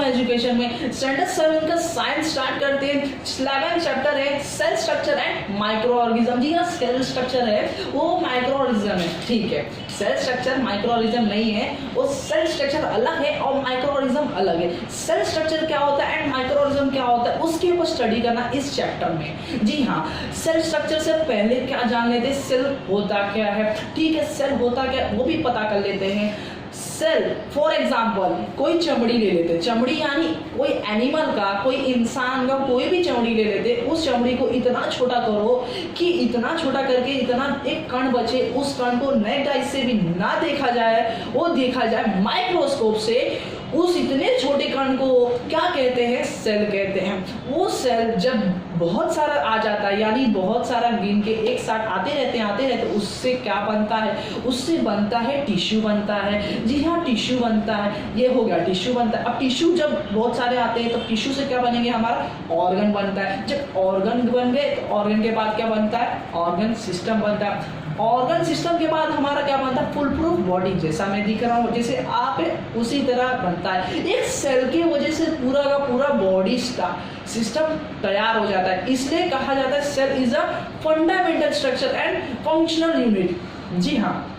Education में standard 7 का science start करते हैं। 11 चैप्टर है cell structure and micro organism. जी हाँ, सेल स्ट्रक्चर है वो माइक्रो ऑर्गेनिज्म है, ठीक है। सेल स्ट्रक्चर माइक्रो ऑर्गेनिज्म नहीं है, वो सेल स्ट्रक्चर अलग है और माइक्रो ऑर्गेनिज्म अलग है। सेल स्ट्रक्चर क्या होता है एंड माइक्रो ऑर्गेनिज्म क्या होता है उसके ऊपर स्टडी करना इस चैप्टर में। जी हाँ, सेल स्ट्रक्चर से पहले क्या जान लेते हैं, सेल होता क्या है, ठीक है। सेल होता क्या वो भी पता कर लेते हैं। सेल फॉर एग्जाम्पल कोई चमड़ी ले लेते, चमड़ी यानी कोई एनिमल का, कोई इंसान का कोई भी चमड़ी ले लेते, उस चमड़ी को इतना छोटा करो कि इतना छोटा करके इतना एक कण बचे, उस कण को नेक्ड आई से भी ना देखा जाए, वो देखा जाए माइक्रोस्कोप से, उस इतने छोटे कण को क्या कहते हैं, सेल कहते हैं। वो सेल जब बहुत सारा आ जाता है यानी बहुत सारा गिन के एक साथ आते रहते उससे क्या बनता है, उससे बनता है टिश्यू बनता है। जी हाँ, टिश्यू बनता है, ये हो गया टिश्यू बनता है। अब टिश्यू जब बहुत सारे आते हैं तब टिश्यू से क्या बनेंगे, हमारा ऑर्गन बनता है। जब ऑर्गन बन गए तो ऑर्गन के बाद क्या बनता है, ऑर्गन सिस्टम बनता है। ऑर्गन सिस्टम के बाद हमारा क्या बनता है, फुल प्रूफ बॉडी, जैसा मैं दिख रहा हूँ, जैसे आप है उसी तरह बनता है। एक सेल की वजह से पूरा का पूरा बॉडी सिस्टम तैयार हो जाता है, इसलिए कहा जाता है cell is a fundamental structure and functional unit. जी हाँ,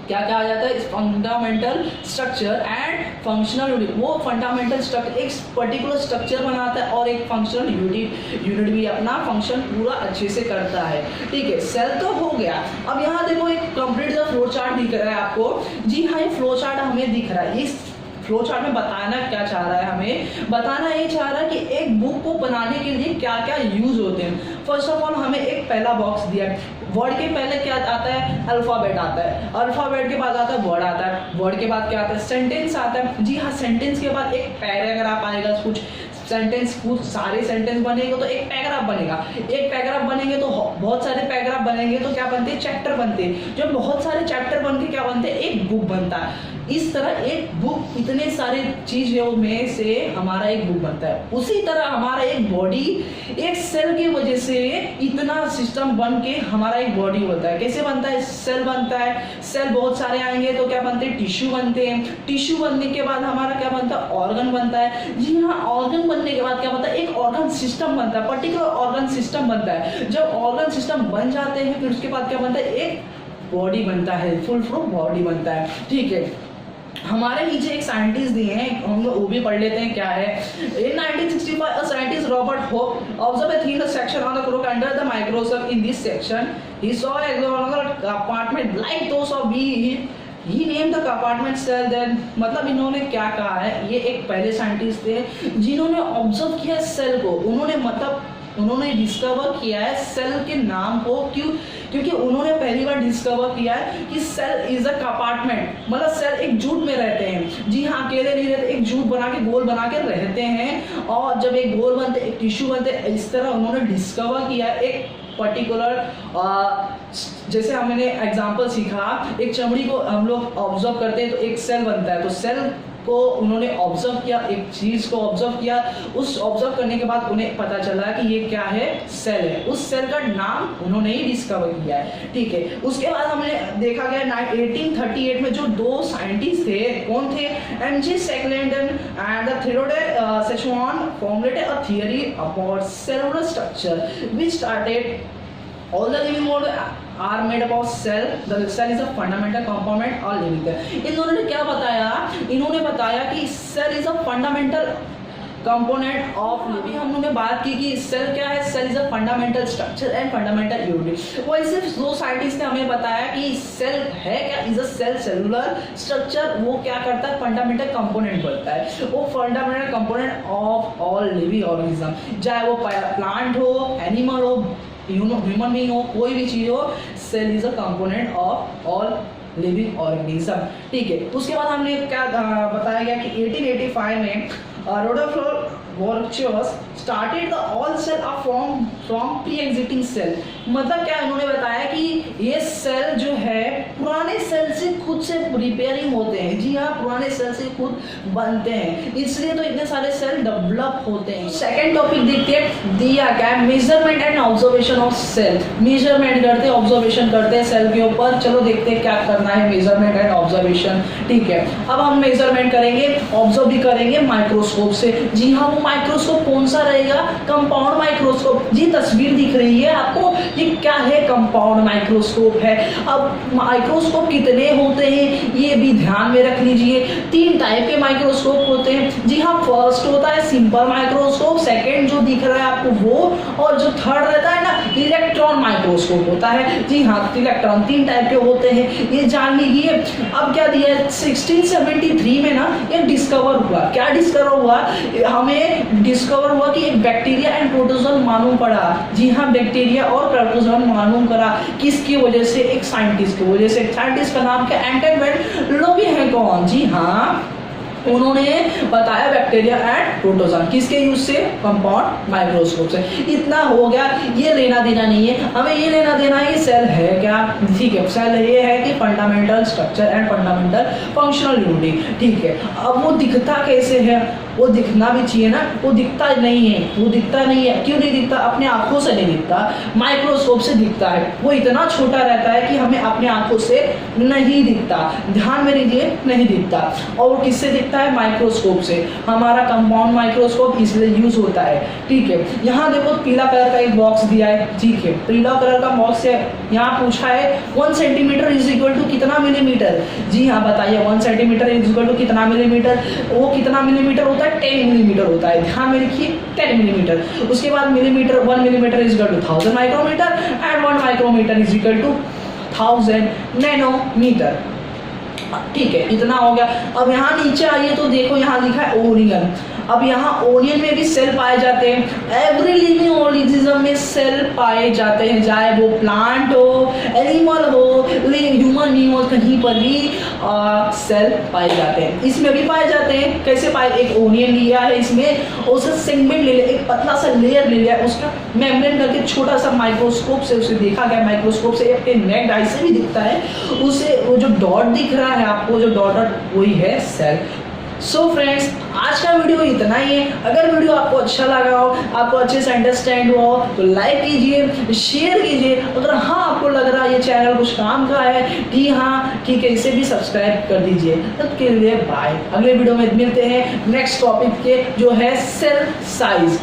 क्या कहा जाता है, fundamental structure and functional unit. वो फंडामेंटल स्ट्रक्चर एक पर्टिकुलर स्ट्रक्चर बनाता है और एक फंक्शनल यूनिट भी अपना फंक्शन पूरा अच्छे से करता है, ठीक है। सेल तो हो गया। अब यहाँ देखो एक कंप्लीट फ्लो चार्ट दिख रहा है आपको। जी हाँ, ये फ्लो चार्ट हमें दिख रहा है। इस फ्लो चार्ट में बताना क्या चाह रहा है, हमें बताना ये चाह रहा है कि एक बुक को बनाने के लिए क्या क्या यूज होते हैं। फर्स्ट ऑफ ऑल हमें एक पहला बॉक्स दिया है, वर्ड के पहले क्या आता है, अल्फाबेट आता है, अल्फाबेट के बाद आता है वर्ड आता है, वर्ड के बाद क्या आता है, सेंटेंस आता है। जी हाँ, सेंटेंस के बाद एक पैराग्राफ आएगा, कुछ सेंटेंस, कुछ सारे सेंटेंस बनेंगे तो एक पैराग्राफ बनेगा, एक पैराग्राफ बनेंगे तो बहुत सारे पैराग्राफ बनेंगे तो क्या बनते हैं, चैप्टर बनते हैं। जब बहुत सारे चैप्टर बन के क्या बनते हैं, एक बुक बनता है। इस तरह एक बुक इतने सारे चीजों में से हमारा एक बुक बनता है। उसी तरह हमारा एक बॉडी एक सेल की वजह से इतना सिस्टम बन के हमारा एक बॉडी होता है। कैसे बनता है, सेल बनता है, सेल बहुत सारे आएंगे तो क्या बनते हैं, टिश्यू बनते हैं। टिश्यू बनने के बाद हमारा क्या बनता है, ऑर्गन बनता है। जी हाँ, ऑर्गन बनने के बाद क्या बनता है, एक ऑर्गन सिस्टम बनता है, पर्टिकुलर ऑर्गन सिस्टम बनता है। जब ऑर्गन सिस्टम बन जाते हैं फिर उसके बाद क्या बनता है, एक बॉडी बनता है, फुल फ्रूफ बॉडी बनता है, ठीक है। हमारे नीचे एक साइंटिस्ट दिए हैं, हम लोग वो भी पढ़ लेते हैं क्या है। In 1965, a scientist Robert Hooke observed a thin section on the crook under the microscope. In this section, he saw another compartment like those of bee. He named the compartment cell. Then मतलब इन्होंने क्या कहा है, ये एक पहले scientist थे जिन्होंने ऑब्जर्व किया सेल को। उन्होंने डिस्कवर किया है सेल के नाम को, क्योंकि उन्होंने पहली बार डिस्कवर किया है कि सेल इज अ कंपार्टमेंट, मतलब सेल एक जूट में रहते हैं। जी हाँ, अकेले नहीं रहते, एक जूट बना के गोल बना के रहते हैं और जब एक गोल बनते एक टिश्यू बनते, इस तरह उन्होंने डिस्कवर किया एक पर्टिकुलर। जैसे हमने एग्जांपल सीखा, एक चमड़ी को हम लोग ऑब्जर्व करते हैं तो एक सेल बनता है, तो सेल को उन्होंने ऑब्जर्व किया, एक चीज को ऑब्जर्व किया, उस ऑब्जर्व करने के बाद उन्हें पता चला कि ये क्या है, सेल है। उस सेल का नाम उन्होंने ही डिस्कवर किया है, ठीक है। उसके बाद हमने देखा गया 1838 में जो दो साइंटिस्ट थे, कौन थे, M J Schleiden and Theodor Schwann formulated a theory about cellular structure which started all the living organisms are made up of cell. The cell is a fundamental component of living thing. इन्होंने क्या बताया, इन्होंने बताया कि cell is a fundamental component of living. हम लोगों ने बात की कि सेल क्या है, cell is a fundamental structure and fundamental unit. वैसे दो साइंटिस्ट ने हमें बताया कि सेल है क्या, is a cell cellular structure, वो क्या करता है, फंडामेंटल कंपोनेंट बनता है, वो fundamental component of all living organism, चाहे वो प्लांट हो, एनिमल हो, ह्यूमन बीइंग हो, कोई भी चीज हो, cell is a component of all living organism, ठीक है। उसके बाद हमने क्या बताया गया कि 1885 में Virchow started the all cell are form from pre existing cell. मतलब क्या उन्होंने बताया कि ये सेल जो है पुराने सेल से खुद से रिपेयरिंग होते हैं। जी हाँ, पुराने सेल से खुद बनते हैं, इसलिए तो इतने सारे सेल डेवलप होते हैं। सेकेंड टॉपिक देखते हैं, दिया क्या है, measurement and observation of cell. Measurement करते हैं, ऑब्जर्वेशन करते हैं सेल के ऊपर। चलो देखते हैं क्या करना है, मेजरमेंट एंड ऑब्जर्वेशन। ठीक है, अब हम मेजरमेंट करेंगे, ऑब्जर्व भी करेंगे माइक्रोस्कोप से। जी हाँ, वो माइक्रोस्कोप कौन सा रहेगा, कंपाउंड माइक्रोस्कोप। जी तस्वीर दिख रही है आपको, ये क्या है, कंपाउंड माइक्रोस्कोप है। अब माइक्रोस्कोप कितने होते हैं ये भी ध्यान में रख लीजिए। 3 टाइप के माइक्रोस्कोप होते हैं। जी हाँ, फर्स्ट होता है सिंपल माइक्रोस्कोप, सेकंड जो दिख रहा है आपको वो, और जो थर्ड रहता है ना इलेक्ट्रॉन माइक्रोस्कोप होता है। जी हाँ, इलेक्ट्रॉन 3 टाइप के होते हैं, ये जान लीजिए। अब क्या दिया है, 1673 में ना ये डिस्कवर हुआ। क्या डिस्कवर हुआ, हमें डिस्कवर हुआ कि एक बैक्टीरिया एंड प्रोटोजोन मालूम पड़ा। जी हाँ, बैक्टीरिया और प्रोटोजोन मालूम करा, किसकी वजह से, एक साइंटिस्ट की वजह से। साइंटिस्ट का नाम क्या, एंटन वैन लोवी है। कौन, जी हाँ, उन्होंने बताया बैक्टीरिया एंड प्रोटोजोन, किसके यूज से, कंपाउंड माइक्रोस्कोप से। इतना हो गया, ये लेना देना नहीं है हमें, ये लेना देना है कि सेल है क्या। ठीक है, सेल ये है कि fundamental structure and fundamental functional unit. ठीक है, अब वो दिखता कैसे है, वो दिखना भी चाहिए ना, वो दिखता नहीं है, वो दिखता नहीं है। क्यों नहीं दिखता, अपने आंखों से नहीं दिखता, माइक्रोस्कोप से दिखता है। वो इतना छोटा रहता है कि हमें अपने आंखों से नहीं दिखता, ध्यान में रखिए, नहीं दिखता। और वो किससे दिखता है, माइक्रोस्कोप से। हमारा कंपाउंड माइक्रोस्कोप इसलिए यूज होता है। ठीक है, यहाँ देखो पीला कलर का एक बॉक्स दिया है। ठीक है, पीला कलर का बॉक्स है, यहाँ पूछा है 1 सेंटीमीटर इज इक्वल टू कितना मिलीमीटर। जी हाँ, बताइए 1 सेंटीमीटर इज इक्वल टू कितना मिलीमीटर। वो कितना मिलीमीटर होता है, 10 मिलीमीटर होता है। ध्यान में रखिए, 10 मिलीमीटर। उसके बाद millimetre, 1 millimetre is equal to 1000 micrometre and 1 micrometre is equal to 1000 nanometre. ठीक है, इतना हो गया। अब यहाँ नीचे आइए तो देखो यहाँ लिखा है ओनियन। अब यहाँ ओनियन में भी सेल पाए जाते हैं। एवरी लिविंग ऑर्गेनिज्म में सेल पाए जाते हैं, चाहे वो प्लांट हो, एनिमल हो, ह्यूमन बीइंग हो, कहीं पर भी सेल पाए जाते हैं। इसमें भी पाए जाते हैं। कैसे पाए, एक ओनियन लिया है, इसमें उसे सेगमेंट ले लिया, एक पतला सा लेयर ले लिया, उसका मेम्ब्रेन करके छोटा सा माइक्रोस्कोप से उसे देखा गया। माइक्रोस्कोप से एक नेक्ड आई से भी दिखता है उसे। वो जो डॉट दिख रहा है आपको, जो डॉट वही है सेल। सो फ्रेंड्स, आज का वीडियो इतना ही है। अगर वीडियो आपको अच्छा लगा हो, आपको अच्छे से अंडरस्टैंड हुआ हो तो लाइक कीजिए, शेयर कीजिए। अगर हाँ आपको लग रहा है ये चैनल कुछ काम का है, कि हाँ ठीक है, इसे भी सब्सक्राइब कर दीजिए। तब के लिए बाय। अगले वीडियो में मिलते हैं नेक्स्ट टॉपिक के, जो है सेल साइज।